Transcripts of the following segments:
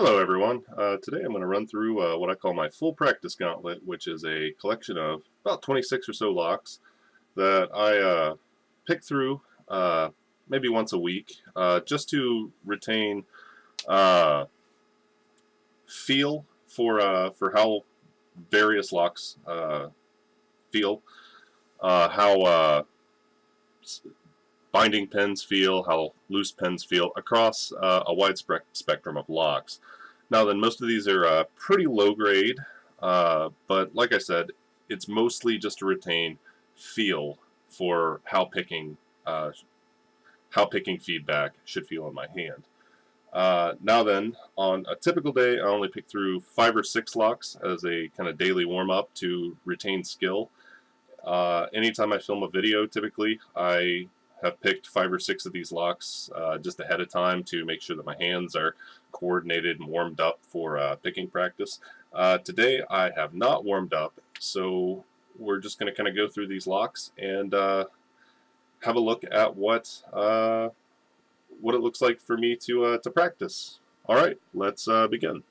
Hello everyone. Today I'm going to run through what I call my full practice gauntlet, which is a collection of about 26 or so locks that I pick through maybe once a week just to retain uh, feel for how various locks feel, how binding pens feel, how loose pens feel across a wide spectrum of locks. Now then, most of these are pretty low grade, but like I said, it's mostly just to retain feel for how picking feedback should feel in my hand. Now then, on a typical day, I only pick through 5 or 6 locks as a kind of daily warm-up to retain skill. Anytime I film a video, typically, I have picked 5 or 6 of these locks just ahead of time to make sure that my hands are coordinated and warmed up for picking practice. Today I have not warmed up, so we're just going to kind of go through these locks and have a look at what it looks like for me to practice. All right, let's begin.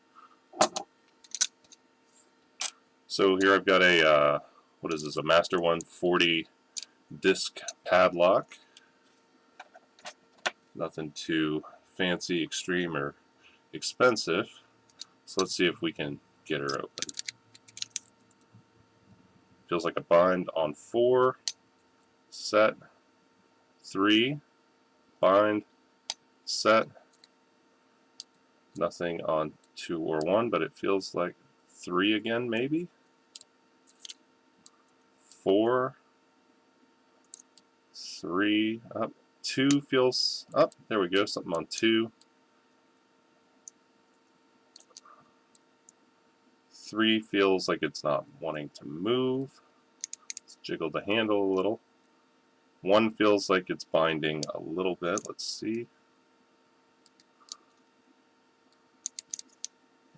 So here I've got a what is this? A Master 140 disc padlock. Nothing too fancy, extreme, or expensive. So let's see if we can get her open. Feels like a bind on 4, set, 3, bind, set. Nothing on 2 or 1, but it feels like 3 again, maybe. 4, 3, up. 2 feels up. There we go. Something on 2. 3 feels like it's not wanting to move. Let's jiggle the handle a little. 1 feels like it's binding a little bit. Let's see.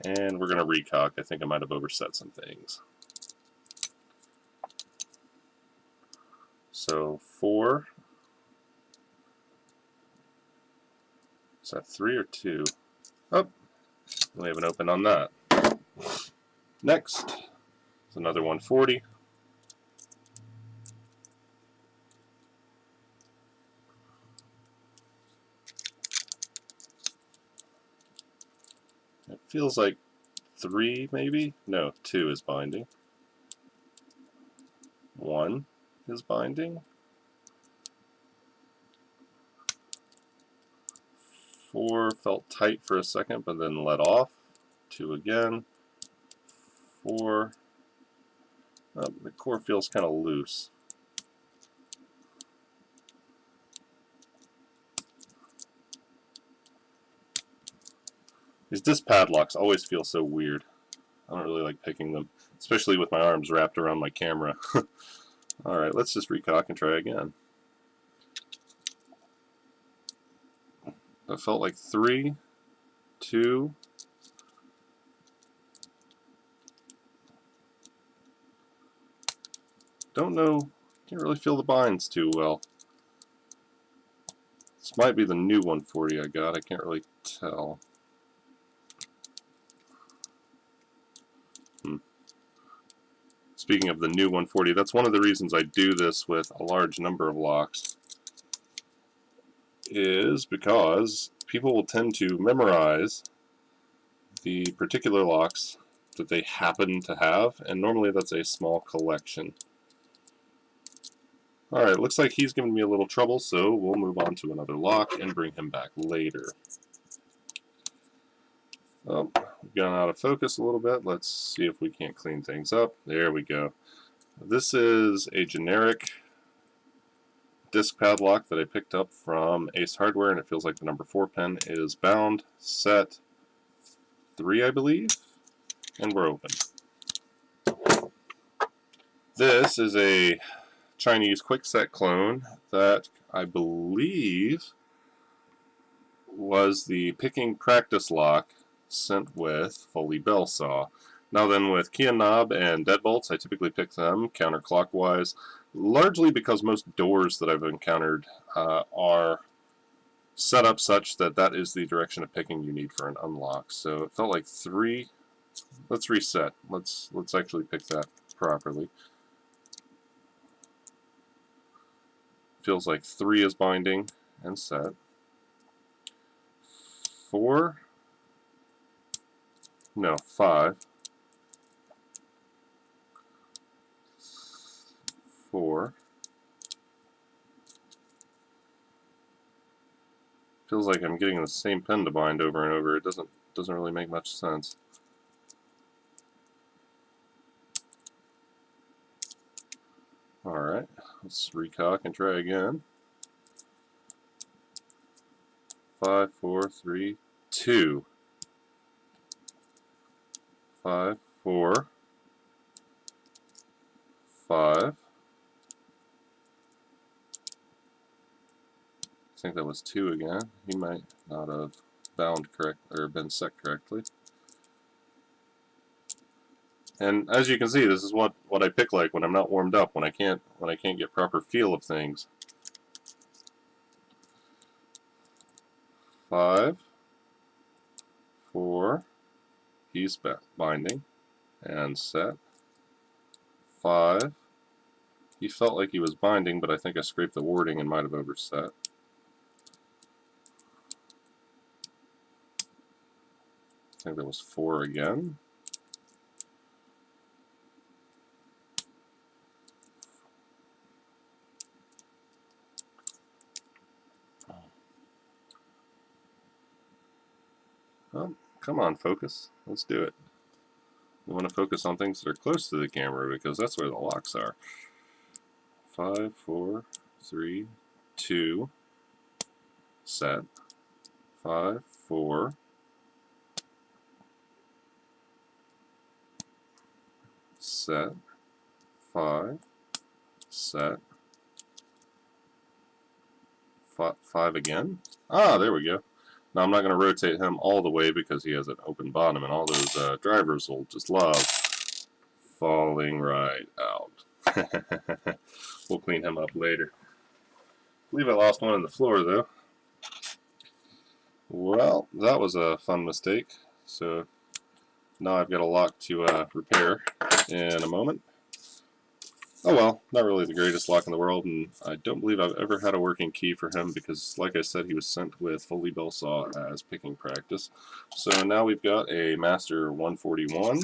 And we're going to recock. I think I might have overset some things. So 4. Is that 3 or 2? Oh, we have an open on that. Next is another 140. It feels like 3 maybe? No, 2 is binding. 1 is binding. 4 felt tight for a second, but then let off. 2 again. 4. Oh, the core feels kind of loose. These disc padlocks always feel so weird. I don't really like picking them, especially with my arms wrapped around my camera. Alright, let's just recock and try again. That felt like 3, 2, don't know, can't really feel the binds too well. This might be the new 140 I got, I can't really tell. Speaking of the new 140, that's one of the reasons I do this with a large number of locks, is because people will tend to memorize the particular locks that they happen to have, and normally that's a small collection. Alright, looks like he's giving me a little trouble, so we'll move on to another lock and bring him back later. Oh, we've gone out of focus a little bit. Let's see if we can't clean things up. There we go. This is a generic disc padlock that I picked up from Ace Hardware, and it feels like the number 4 pen is bound, set, 3 I believe, and we're open. This is a Chinese quickset clone that I believe was the picking practice lock sent with Foley bell saw. Now then, with key and knob and deadbolts, I typically pick them counterclockwise, largely because most doors that I've encountered are set up such that that is the direction of picking you need for an unlock. So it felt like 3. Let's reset. Let's actually pick that properly. Feels like 3 is binding and set. 4. No, 5. 4. Feels like I'm getting the same pen to bind over and over. It doesn't really make much sense. Alright, let's recock and try again. 5, 4, 3, 2. 5, 4, 5. I think that was 2 again. He might not have bound correct or been set correctly. And as you can see, this is what I pick like when I'm not warmed up, when I can't get proper feel of things. 5, 4. He's binding and set. 5. He felt like he was binding, but I think I scraped the wording and might have overset. I think that was 4 again. Oh, come on, focus. Let's do it. We want to focus on things that are close to the camera because that's where the locks are. 5, 4, 3, 2, set. 5, 4. Set. 5. Set. 5 again. Ah, there we go. Now I'm not going to rotate him all the way because he has an open bottom, and all those drivers will just love falling right out. We'll clean him up later. I believe I lost one on the floor though. Well, that was a fun mistake. So now I've got a lock to repair in a moment. Oh well, not really the greatest lock in the world, and I don't believe I've ever had a working key for him because, like I said, he was sent with Foley Bell Saw as picking practice. So now we've got a Master 141.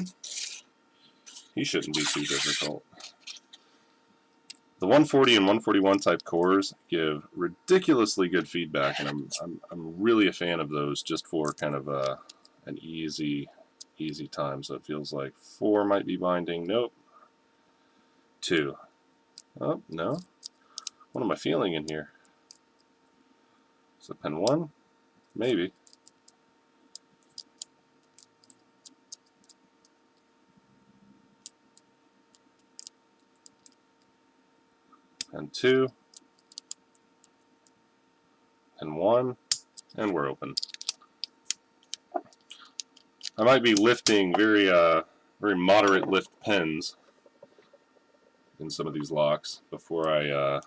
He shouldn't be too difficult. The 140 and 141 type cores give ridiculously good feedback, and I'm really a fan of those just for kind of an easy time. So it feels like 4 might be binding. Nope. 2. Oh, no. What am I feeling in here? Is it pen 1? Maybe. Pen 2. Pen 1. And we're open. I might be lifting very moderate lift pens in some of these locks before I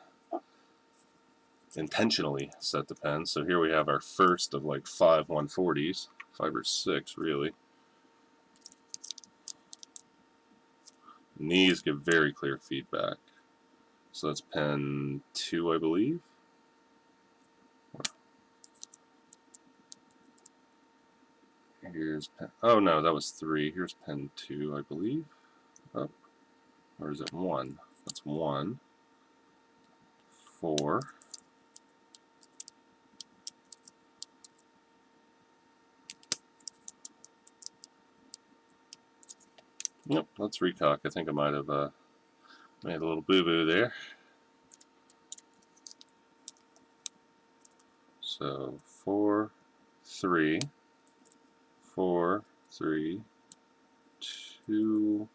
intentionally set the pen. So here we have our first of like 5 140s, 5 or 6 really. And these give very clear feedback. So that's pen 2, I believe. Here's pen, oh no, that was 3. Here's pen 2, I believe. Oh, or is it 1? That's 1. 4. Yep, let's recock. I think I might have made a little boo-boo there. So 4, 3, 4, 3, 2.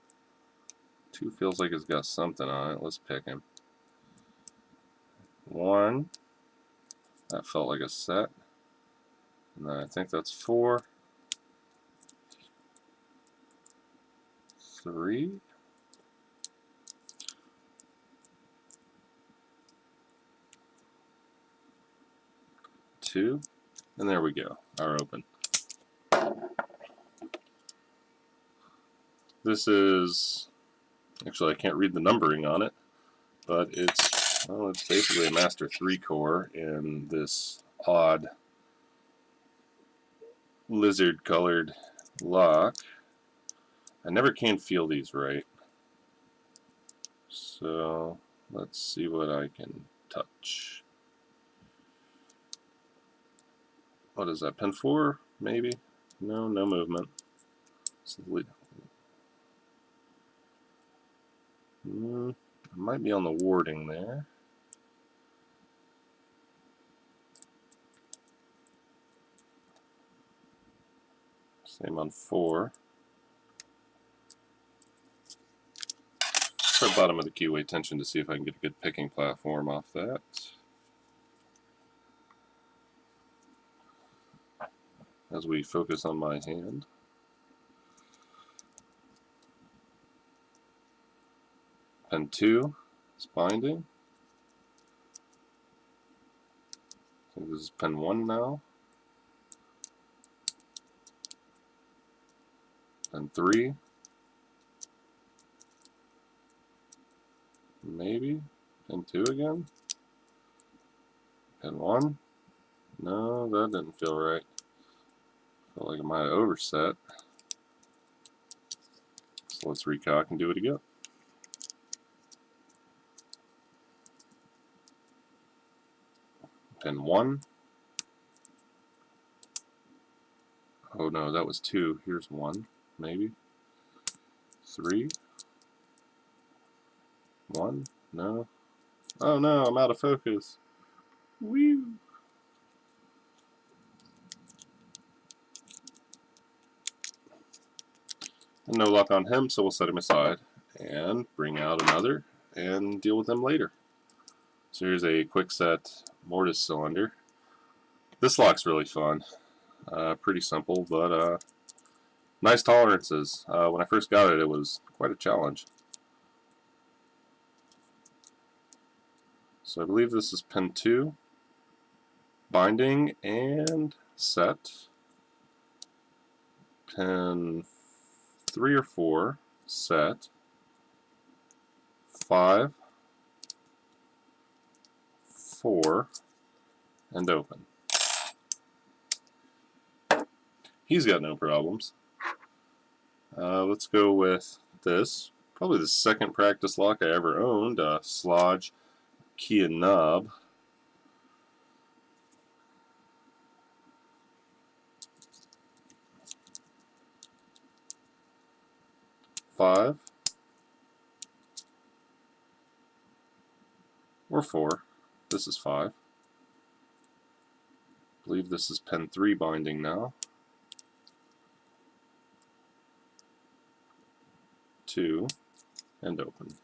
2 feels like it's got something on it. Let's pick him. 1. That felt like a set. And then I think that's 4. 3. 2, and there we go, our open. This is, actually I can't read the numbering on it, but it's, well, it's basically a Master 3 core in this odd lizard colored lock. I never can feel these right, so let's see what I can touch. What is that, pin 4 maybe? No, no movement. It might be on the warding there. Same on 4. Try bottom of the keyway tension to see if I can get a good picking platform off that. As we focus on my hand. Pin 2 is binding. I think this is pin 1 now. Pin 3. Maybe. Pin 2 again. Pin 1. No, that didn't feel right. Felt like it might have overset. So let's recock and do it again. Pin 1. Oh no, that was 2. Here's 1, maybe. 3. 1. No. Oh no, I'm out of focus. Woo! And no luck on him, so we'll set him aside and bring out another and deal with him later. So here's a quick set mortise cylinder. This lock's really fun. Pretty simple, but nice tolerances. When I first got it, it was quite a challenge. So I believe this is pin 2, binding and set. Pin 3 or 4, set. 5, 4, and open. He's got no problems. Let's go with this. Probably the second practice lock I ever owned, Slodge key and knob. Five or 4. This is 5. I believe this is pin 3 binding now. 2 and open.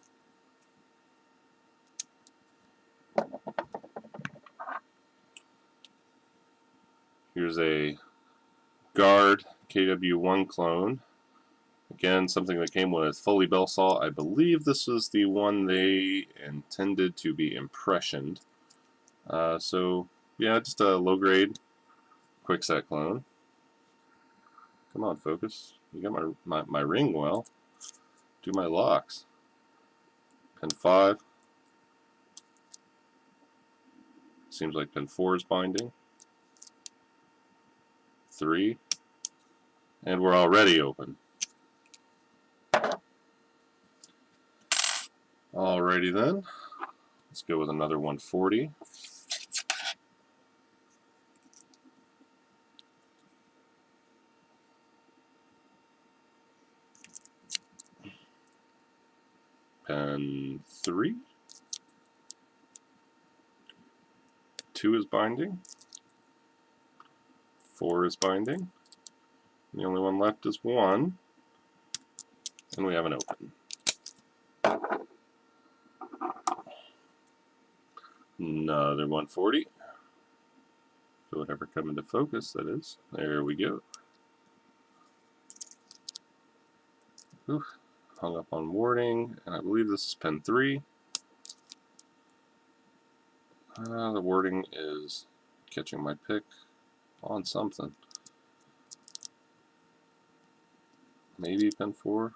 Here's a Guard KW1 clone. Again, something that came with Foley bell saw. I believe this was the one they intended to be impressioned. So yeah, just a low grade quick set clone. Come on, focus. You got my ring well. Do my locks. Pin 5. Seems like pin 4 is binding. 3. And we're already open. Alrighty then. Let's go with another 140. Pin 3. 2 is binding. 4 is binding. The only one left is 1. And we have an open. Another 140. If it would ever come into focus, that is. There we go. Oof. Hung up on warding, and I believe this is pin 3. The wording is catching my pick on something. Maybe pen 4?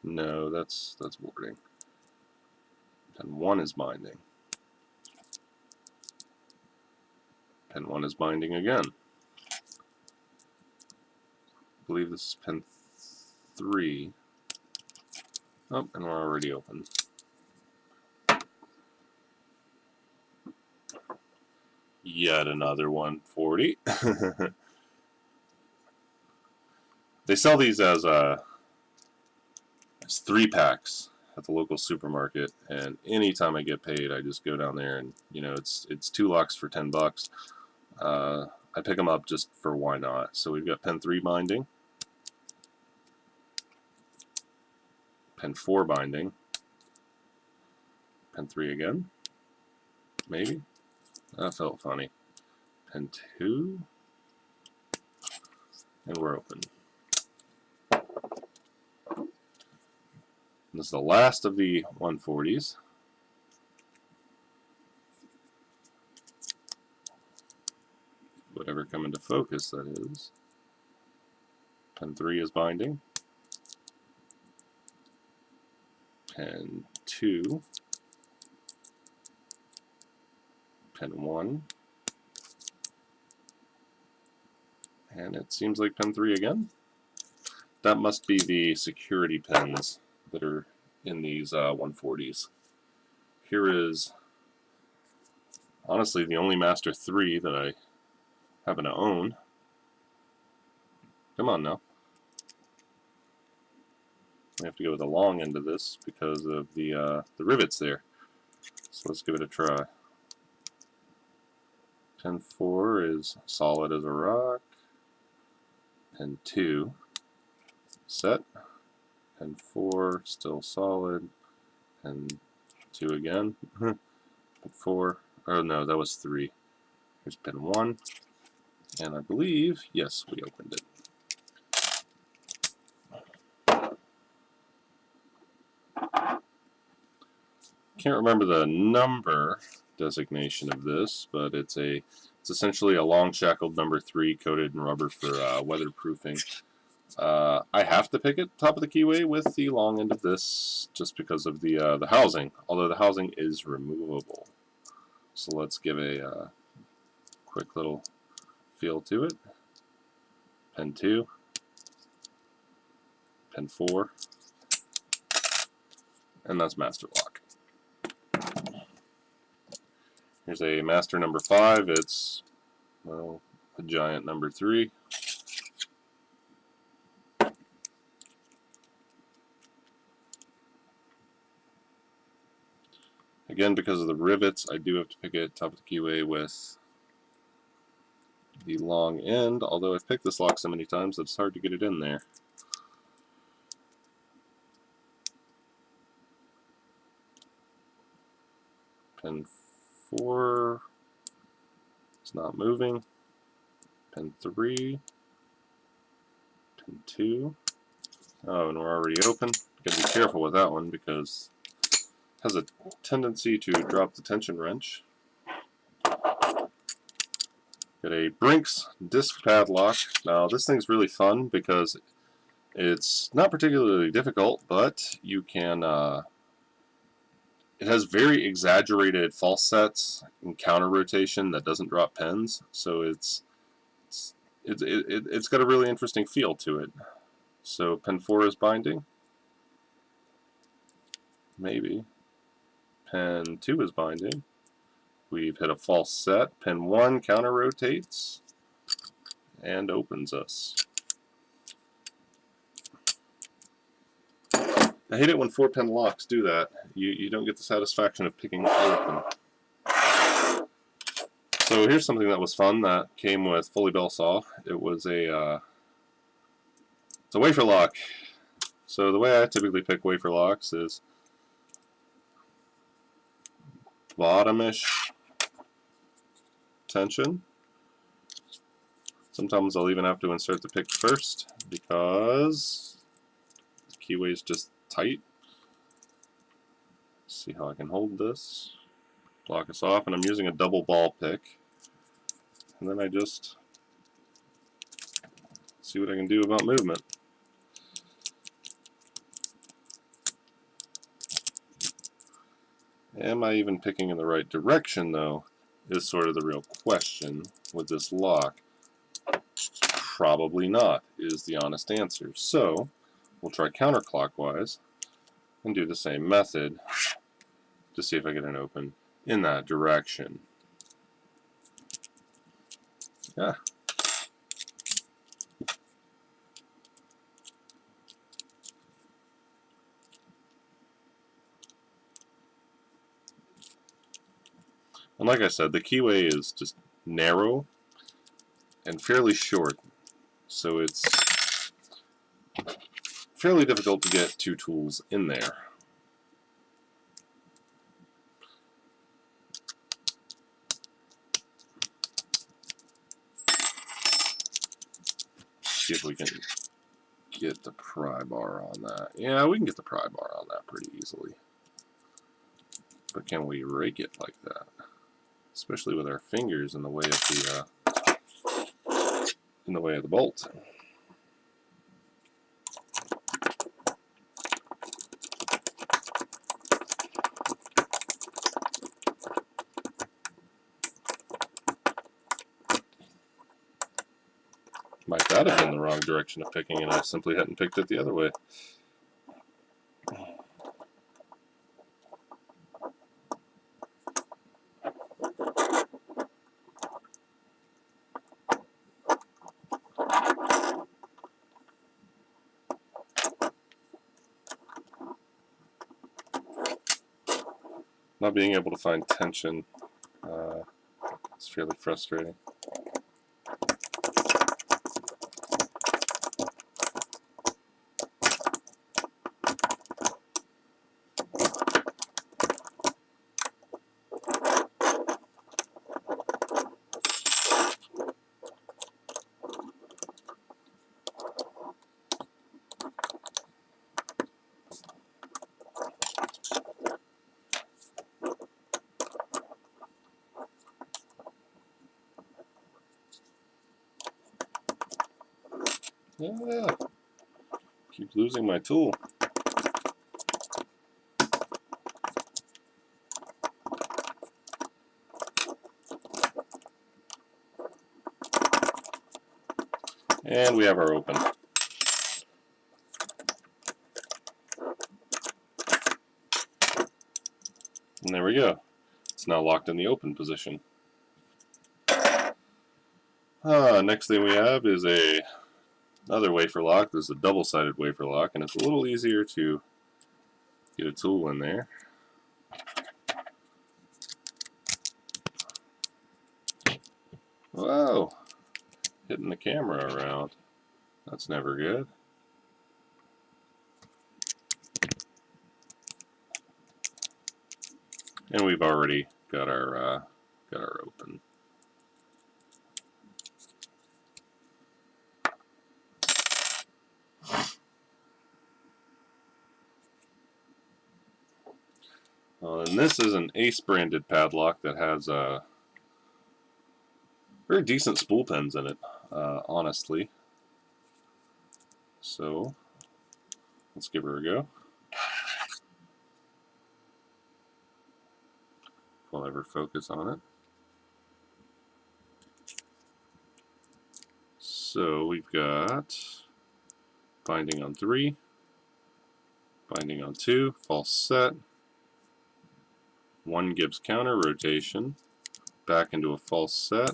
No, that's warding. Pen 1 is binding. Pen 1 is binding again. I believe this is pen 3. Oh, and we're already open. Yet another 140. They sell these as 3-packs at the local supermarket, and anytime I get paid, I just go down there and, you know, it's 2 locks for $10. I pick them up just for why not. So we've got pen 3 binding, pen 4 binding, pen 3 again, maybe? That felt funny. Pen 2, and we're open. This is the last of the 140s. Whatever come into focus, that is. Pen 3 is binding. Pen 2. Pen 1. And it seems like pen 3 again. That must be the security pens that are in these 140s. Here is honestly the only Master 3 that I happen to own. Come on now. We have to go with the long end of this because of the rivets there. So let's give it a try. Pen 4 is solid as a rock. Pen 2 set. Pen 4 still solid. Pen 2 again. Pen 4. Oh no, that was 3. Here's pen 1. And I believe, yes, we opened it. Can't remember the number designation of this, but it's essentially a long shackled number 3 coated in rubber for weatherproofing. I have to pick it top of the keyway with the long end of this just because of the housing, although the housing is removable. So let's give a quick little feel to it. Pen 2, pen 4, and that's master lock. Here's a master number 5. It's, well, a giant number 3. Again, because of the rivets, I do have to pick it top of the keyway with the long end, although I've picked this lock so many times that it's hard to get it in there. Pen 4 is not moving. Pen 3. Pen 2. Oh, and we're already open. Gotta be careful with that one because it has a tendency to drop the tension wrench. Got a Brinks disc padlock. Now this thing's really fun because it's not particularly difficult, but you can it has very exaggerated false sets and counter rotation that doesn't drop pens, so it's got a really interesting feel to it. So pen 4 is binding, maybe. Pen 2 is binding. We've hit a false set. Pen 1 counter rotates and opens us. I hate it when 4-pin locks do that. You don't get the satisfaction of picking open. So here's something that was fun that came with Foley Bell Saw. It was it's a wafer lock. So the way I typically pick wafer locks is bottomish tension. Sometimes I'll even have to insert the pick first because the keyway is just tight. Let's see how I can hold this. Lock us off, and I'm using a double ball pick. and then I just see what I can do about movement. Am I even picking in the right direction, though, is sort of the real question with this lock. Probably not, is the honest answer. So, we'll try counterclockwise and do the same method to see if I get an open in that direction. Yeah. And like I said, the keyway is just narrow and fairly short, so it's fairly difficult to get two tools in there. See if we can get the pry bar on that. Yeah, we can get the pry bar on that pretty easily. But can we rake it like that? Especially with our fingers in the way of the bolt. Might that have been the wrong direction of picking, and I simply hadn't picked it the other way. Not being able to find tension is fairly frustrating. Yeah, keep losing my tool. And we have our open. And there we go. It's now locked in the open position. Next thing we have is another wafer lock. This is a double-sided wafer lock, and it's a little easier to get a tool in there. Whoa! Hitting the camera around. That's never good. And we've already got our open. And this is an Ace branded padlock that has very decent spool pins in it, honestly. So let's give her a go. If I'll ever focus on it. So we've got binding on 3, binding on 2, false set. 1 gives counter rotation, back into a false set.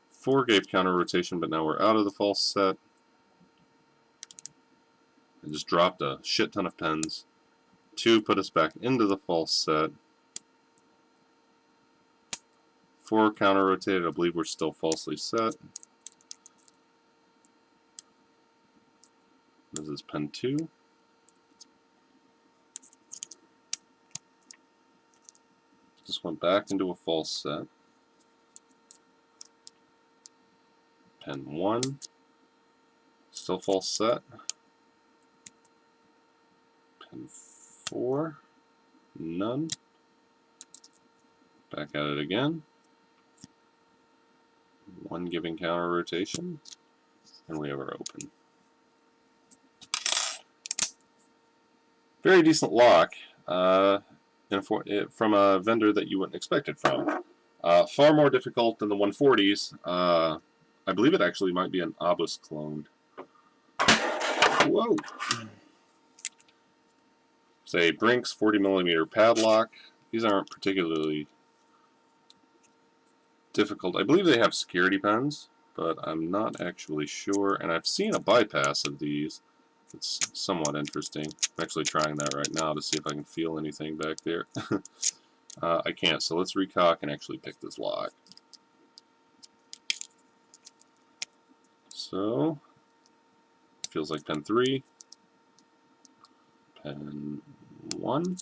4 gave counter rotation, but now we're out of the false set. I just dropped a shit ton of pins. 2 put us back into the false set. 4 counter rotated, I believe we're still falsely set. This is pin 2. Just went back into a false set. Pin 1. Still false set. Pin 4. None. Back at it again. One giving counter rotation, and we have our open. Very decent lock from a vendor that you wouldn't expect it from. Far more difficult than the 140s. I believe it actually might be an Abus cloned. Whoa! Say Brinks 40mm padlock. These aren't particularly difficult. I believe they have security pins, but I'm not actually sure. And I've seen a bypass of these. It's somewhat interesting. I'm actually trying that right now to see if I can feel anything back there. I can't, so let's recock and actually pick this lock. So, feels like pin 3, pin 1,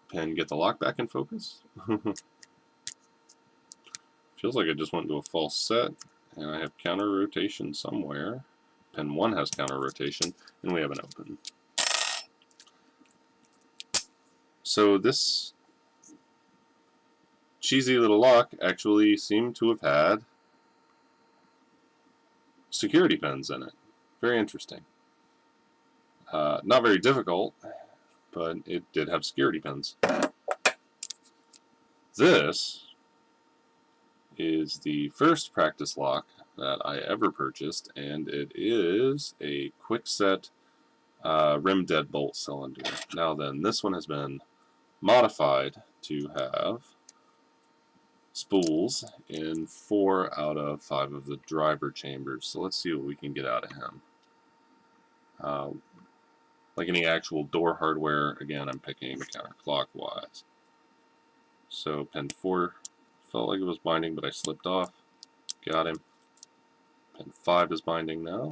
pin get the lock back in focus. Feels like I just went into a false set, and I have counter rotation somewhere. Pin 1 has counter rotation, and we have an open. So this cheesy little lock actually seemed to have had security pins in it. Very interesting. Not very difficult, but it did have security pins. This is the first practice lock that I ever purchased, and it is a quick-set rim deadbolt cylinder. Now then, this one has been modified to have spools in 4 out of 5 of the driver chambers. So let's see what we can get out of him. Like any actual door hardware, again, I'm picking counterclockwise. So pin 4 felt like it was binding, but I slipped off. Got him. Pin 5 is binding now.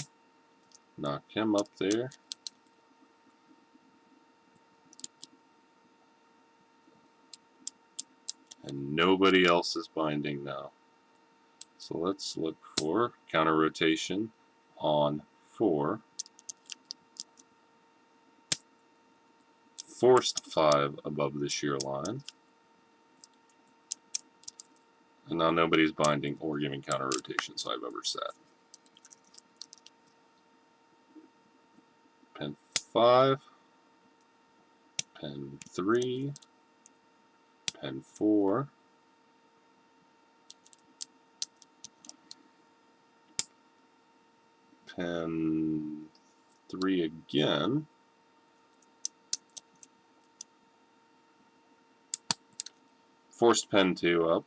Knock him up there. And nobody else is binding now. So let's look for counter rotation on 4. Forced 5 above the shear line. And now nobody's binding or giving counter rotation, so I've ever set. Pin 5, pin 3, pin 4, pin 3 again, forced pin 2 up,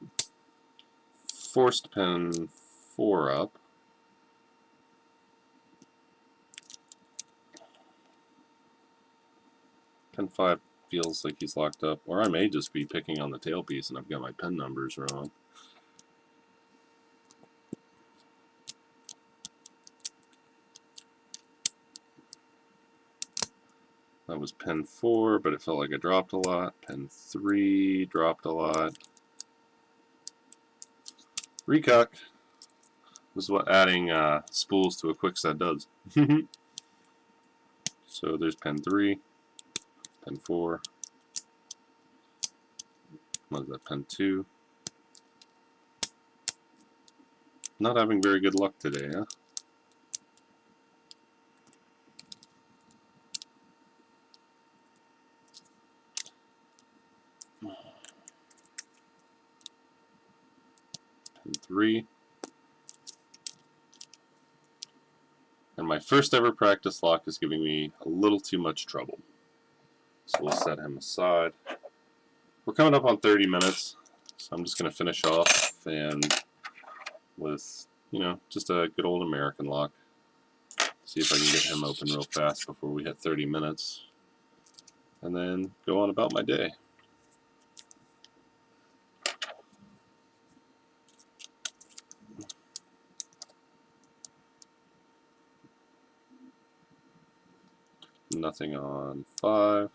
forced pin 4 up, pin 5 feels like he's locked up, or I may just be picking on the tailpiece and I've got my pin numbers wrong. That was pin 4, but it felt like I dropped a lot. Pin 3 dropped a lot. Recock. This is what adding spools to a quick set does. So there's pin 3, pin 4. What is that, pin 2? Not having very good luck today, huh? Pin 3. And my first ever practice lock is giving me a little too much trouble. So we'll set him aside. We're coming up on 30 minutes, so I'm just going to finish off and with, you know, just a good old American lock. See if I can get him open real fast before we hit 30 minutes. And then go on about my day. Nothing on 5.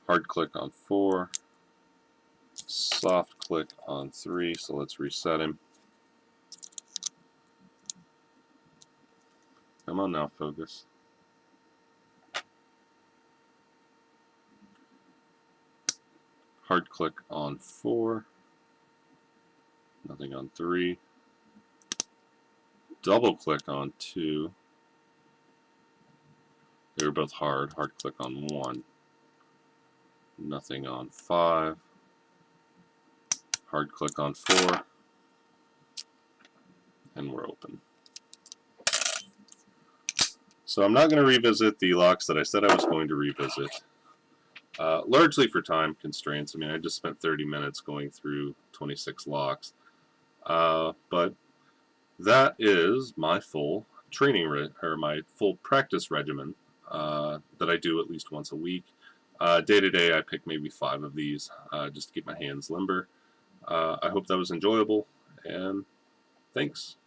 Hard click on 4. Soft click on 3. So let's reset him. Come on now, focus. Hard click on 4. Nothing on 3. Double click on 2. They were both hard. Hard click on 1. Nothing on 5. Hard click on 4. And we're open. So I'm not going to revisit the locks that I said I was going to revisit. Largely for time constraints. I mean, I just spent 30 minutes going through 26 locks. But that is my full training or my full practice regimen that I do at least once a week. Day to day, I pick maybe 5 of these just to keep my hands limber. I hope that was enjoyable, and thanks.